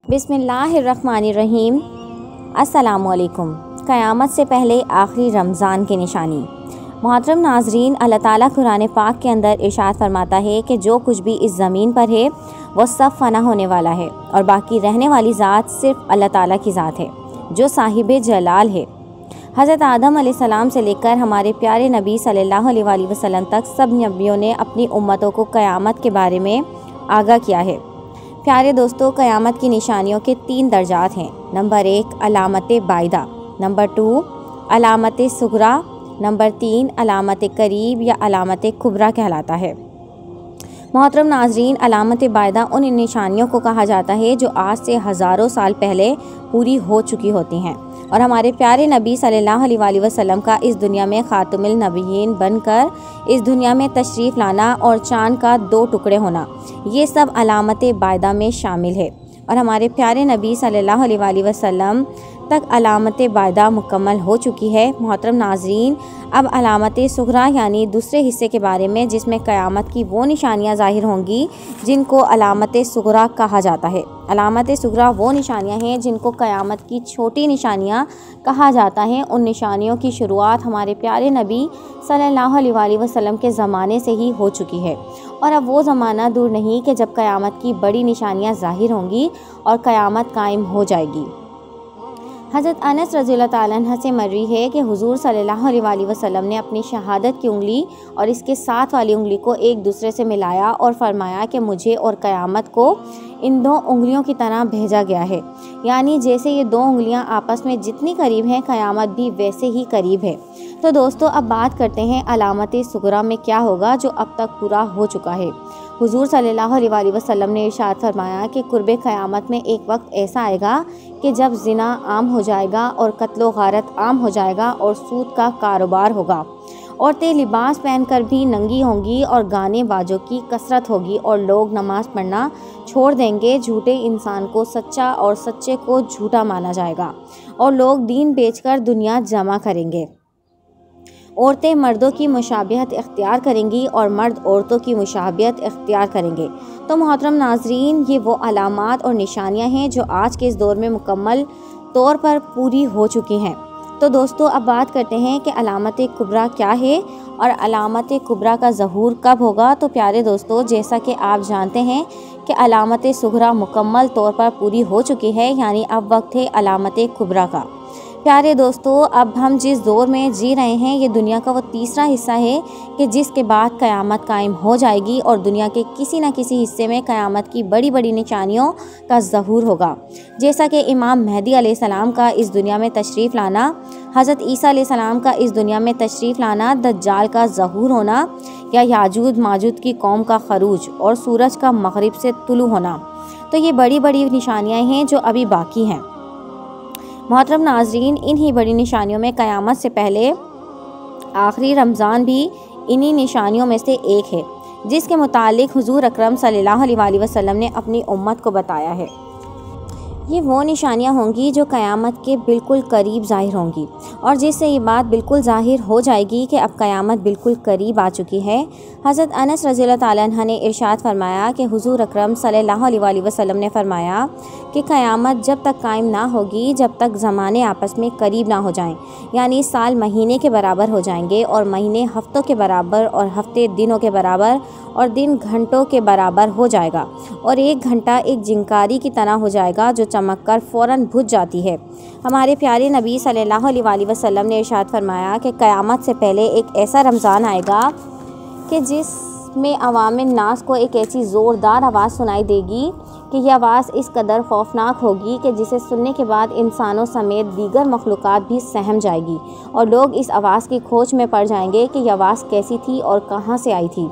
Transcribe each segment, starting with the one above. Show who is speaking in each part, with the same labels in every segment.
Speaker 1: बिस्मिल्लाहिर्रहमानिर्रहीम। अस्सलामुअलैकुम। क़यामत से पहले आखिरी रमज़ान की निशानी। मोहतरम नाज़रीन, अल्लाह ताला कुरान पाक के अंदर इरशाद फरमाता है कि जो कुछ भी इस ज़मीन पर है वो सब फ़ना होने वाला है और बाकी रहने वाली ज़ात सिर्फ़ अल्लाह ताला की ज़ात है जो साहिब जलाल है। हज़रत आदम अलैहिस्सलाम से लेकर हमारे प्यारे नबी सल्लल्लाहु अलैहि वसल्लम तक सब नबियों ने अपनी उम्मतों को क़यामत के बारे में आगाह किया है। प्यारे दोस्तों, क़यामत की निशानियों के 3 दर्जात हैं। नंबर 1 अलामत बायदा, नंबर 2 अलामत सुगरा, नंबर 3 अलामत करीब या अलामत कुबरा कहलाता है। मोहतरम नाज़रीन, अलामत बायदा उन निशानियों को कहा जाता है जो आज से हज़ारों साल पहले पूरी हो चुकी होती हैं और हमारे प्यारे नबी सल्लल्लाहु अलैहि वसल्लम का इस दुनिया में ख़ातमुल नबिय्यीन बनकर इस दुनिया में तशरीफ़ लाना और चाँद का 2 टुकड़े होना, ये सब अलामत बायदा में शामिल है। और हमारे प्यारे नबी सल्लल्लाहु अलैहि वसल्लम तक अलामत बायदा मुकम्मल हो चुकी है। मोहतरम नाज़रीन, अब अलामत सुगरा यानी दूसरे हिस्से के बारे में जिसमें क़यामत की वो निशानियां ज़ाहिर होंगी जिनको अलामत सुगरा कहा जाता है। अलामत सुगरा वो निशानियां हैं जिनको क़यामत की छोटी निशानियां कहा जाता है। उन निशानियों की शुरुआत हमारे प्यारे नबी सल्लल्लाहु अलैहि वसल्लम के ज़माने से ही हो चुकी है और अब वो ज़माना दूर नहीं कि जब क़यामत की बड़ी निशानियां ज़ाहिर होंगी और क़यामत कायम हो जाएगी। हज़रत अनस रज़ियल्लाहु ताला अन्हु से मर्वी है कि हुज़ूर सल्लल्लाहु अलैहि वसल्लम ने अपनी शहादत की उंगली और इसके साथ वाली उंगली को एक दूसरे से मिलाया और फरमाया कि मुझे और क़यामत को इन 2 उंगलियों की तरह भेजा गया है, यानी जैसे ये 2 उंगलियां आपस में जितनी करीब हैं क़यामत भी वैसे ही करीब है। तो दोस्तों, अब बात करते हैं अलामत सुगरा में क्या होगा जो अब तक पूरा हो चुका है। हुज़ूर सल्लल्लाहु अलैहि वसल्लम ने इरशाद फरमाया कि कुर्बे क़यामत में एक वक्त ऐसा आएगा कि जब ज़िना आम हो जाएगा और कत्लो गारत आम हो जाएगा और सूद का कारोबार होगा। औरतें लिबास पहनकर भी नंगी होंगी और गाने बाजों की कसरत होगी और लोग नमाज पढ़ना छोड़ देंगे। झूठे इंसान को सच्चा और सच्चे को झूठा माना जाएगा और लोग दीन बेचकर दुनिया जमा करेंगे। औरतें मर्दों की मुशाबिहत इख्तियार करेंगी और मर्द औरतों की मुशाबिहत इख्तियार करेंगे। तो मोहतरम नाज़रीन, ये वो अलामात और निशानियां हैं जो आज के इस दौर में मुकम्मल तौर पर पूरी हो चुकी हैं। तो दोस्तों, अब बात करते हैं कि अलामत कुबरा क्या है और अलामत कुबरा का ज़हूर कब होगा। तो प्यारे दोस्तों, जैसा कि आप जानते हैं कि अलामत सुगरा मुकम्मल तौर पर पूरी हो चुकी है, यानी अब वक्त है अलामत कुबरा का। प्यारे दोस्तों, अब हम जिस दौर में जी रहे हैं ये दुनिया का वो तीसरा हिस्सा है कि जिसके बाद क़यामत कायम हो जाएगी और दुनिया के किसी न किसी हिस्से में क़यामत की बड़ी बड़ी निशानियों का ज़हूर होगा। जैसा कि इमाम मेहदी अलैहिस्सलाम का इस दुनिया में तशरीफ़ लाना, हज़रत ईसा अलैहिस्सलाम का इस दुनिया में तशरीफ़ लाना, दज्जाल का ज़हूर होना या याजूज माजूज की कौम का खरूज और सूरज का मग़रिब से तुलू होना, तो ये बड़ी बड़ी निशानियाँ हैं जो अभी बाकी हैं। मोहतरम नाज़रीन, इन्हीं बड़ी निशानियों में क़यामत से पहले आखिरी रमज़ान भी इन्हीं निशानियों में से एक है जिसके मुतालिक हुज़ूर अकरम सल्लल्लाहु अलैहि वसल्लम ने अपनी उम्मत को बताया है। ये वो निशानियाँ होंगी जो क़यामत के बिल्कुल करीब ज़ाहिर होंगी और जिससे ये बात बिल्कुल ज़ाहिर हो जाएगी कि अब क़यामत बिल्कुल करीब आ चुकी है। हज़रत अनस रज़ियल्लाहु ताला अन्हु ने इरशाद फरमाया कि हुज़ूर अकरम सल्लल्लाहु अलैहि वसल्लम ने फरमाया कि क़यामत जब तक कायम ना होगी जब तक ज़माने आपस में करीब ना हो जाएं, यानी साल महीने के बराबर हो जाएंगे और महीने हफ्तों के बराबर और हफ्ते दिनों के बराबर और दिन घंटों के बराबर हो जाएगा और एक घंटा एक जिंकारी की तरह हो जाएगा जो चमक कर फ़ौरन बुझ जाती है। हमारे प्यारे नबी सल्लल्लाहु अलैहि वसल्लम ने इरशाद फरमाया कि क़यामत से पहले एक ऐसा रमज़ान आएगा कि जिसमें अवाम नास को एक ऐसी ज़ोरदार आवाज़ सुनाई देगी कि यह आवाज़ इस कदर खौफनाक होगी कि जिसे सुनने के बाद इंसानों समेत दीगर मखलूक़ात भी सहम जाएगी और लोग इस आवाज़ की खोज में पड़ जाएंगे कि यह आवाज़ कैसी थी और कहाँ से आई थी।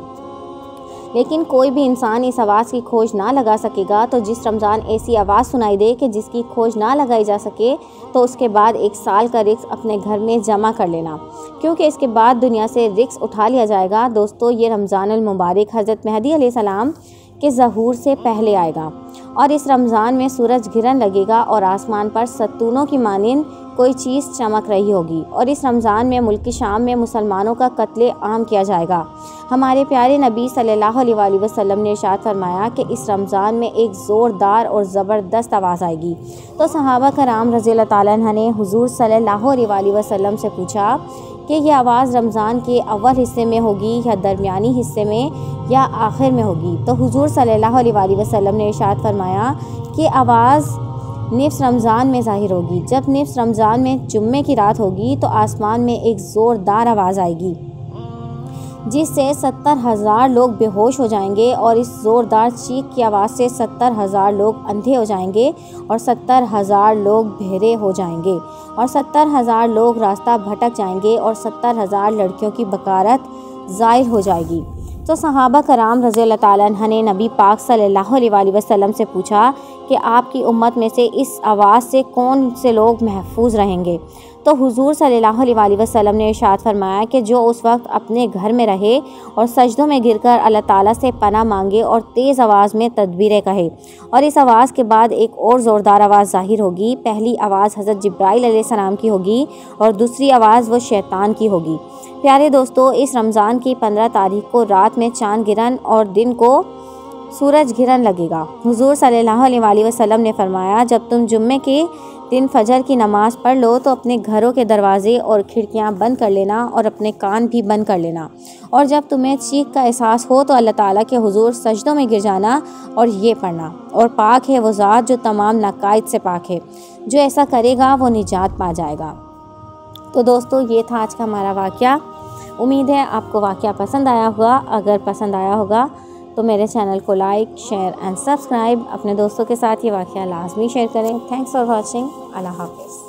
Speaker 1: लेकिन कोई भी इंसान इस आवाज़ की खोज ना लगा सकेगा। तो जिस रमज़ान ऐसी आवाज़ सुनाई दे कि जिसकी खोज ना लगाई जा सके, तो उसके बाद 1 साल का रिस्क अपने घर में जमा कर लेना, क्योंकि इसके बाद दुनिया से रिस्क उठा लिया जाएगा। दोस्तों, ये रमज़ानुल मुबारक हज़रत मेहदी अलैहिस्सलाम कि ज़हूर से पहले आएगा और इस रमज़ान में सूरज गिरन लगेगा और आसमान पर सत्तूनों की मानिंद कोई चीज़ चमक रही होगी और इस रमज़ान में मुल्क शाम में मुसलमानों का कत्ले आम किया जाएगा। हमारे प्यारे नबी सल्लल्लाहु अलैहि वसल्लम ने इरशाद फरमाया कि इस रमज़ान में एक ज़ोरदार और ज़बरदस्त आवाज़ आएगी। तो सहाबा कराम रज़ियल्लाहु ताला अन्हु ने हुज़ूर सल्लल्लाहु अलैहि वसल्लम से पूछा कि यह आवाज़ रमज़ान के अव्वल हिस्से में होगी या दरमियानी हिस्से में या आखिर में होगी। तो हुज़ूर सल्लल्लाहु अलैहि वसल्लम ने इरशाद फरमाया कि आवाज़ निफ्स रमज़ान में ज़ाहिर होगी। जब निफ्स रमज़ान में जुम्मे की रात होगी तो आसमान में एक ज़ोरदार आवाज़ आएगी जिससे 70,000 लोग बेहोश हो जाएंगे और इस ज़ोरदार चीख की आवाज़ से 70,000 लोग अंधे हो जाएंगे और 70,000 लोग बहरे हो जाएंगे और 70,000 लोग रास्ता भटक जाएंगे और 70,000 लड़कियों की बकारत ज़ाहिर हो जाएगी। तो सहाबा कराम रज़ियल्लाहु ताला अन्हु ने नबी पाक सल्लल्लाहु अलैहि वसल्लम से पूछा कि आपकी उम्मत में से इस आवाज़ से कौन से लोग महफूज रहेंगे। तो हुज़ूर सल्लल्लाहु अलैहि वसल्लम ने इरशाद फरमाया कि जो उस वक्त अपने घर में रहे और सजदों में गिरकर अल्लाह ताला से पनाह मांगे और तेज़ आवाज़ में तदबीरें कहे। और इस आवाज़ के बाद एक और ज़ोरदार आवाज़ ज़ाहिर होगी। पहली आवाज़ हज़रत जिब्राइल अलैहिस्सलाम की होगी और दूसरी आवाज़ वो शैतान की होगी। प्यारे दोस्तों, इस रमज़ान की 15 तारीख को रात में चाँद गिरन और दिन को सूरज गिरन लगेगा। हुज़ूर सल्लल्लाहु अलैहि वसल्लम ने फरमाया, जब तुम जुम्मे के दिन फजर की नमाज़ पढ़ लो तो अपने घरों के दरवाज़े और खिड़कियां बंद कर लेना और अपने कान भी बंद कर लेना और जब तुम्हें चीख का एहसास हो तो अल्लाह ताला के हुज़ूर सजदों में गिर जाना और ये पढ़ना, और पाक है वो ज़ात जो तमाम नकायद से पाक है, जो ऐसा करेगा वो निजात पा जाएगा। तो दोस्तों, ये था आज का हमारा वाक़या। उम्मीद है आपको वाक़या पसंद आया होगा। अगर पसंद आया होगा तो मेरे चैनल को लाइक, शेयर एंड सब्सक्राइब। अपने दोस्तों के साथ ये वाक़या लाजमी शेयर करें। Thanks for watching. अल्लाह हाफ़िज़।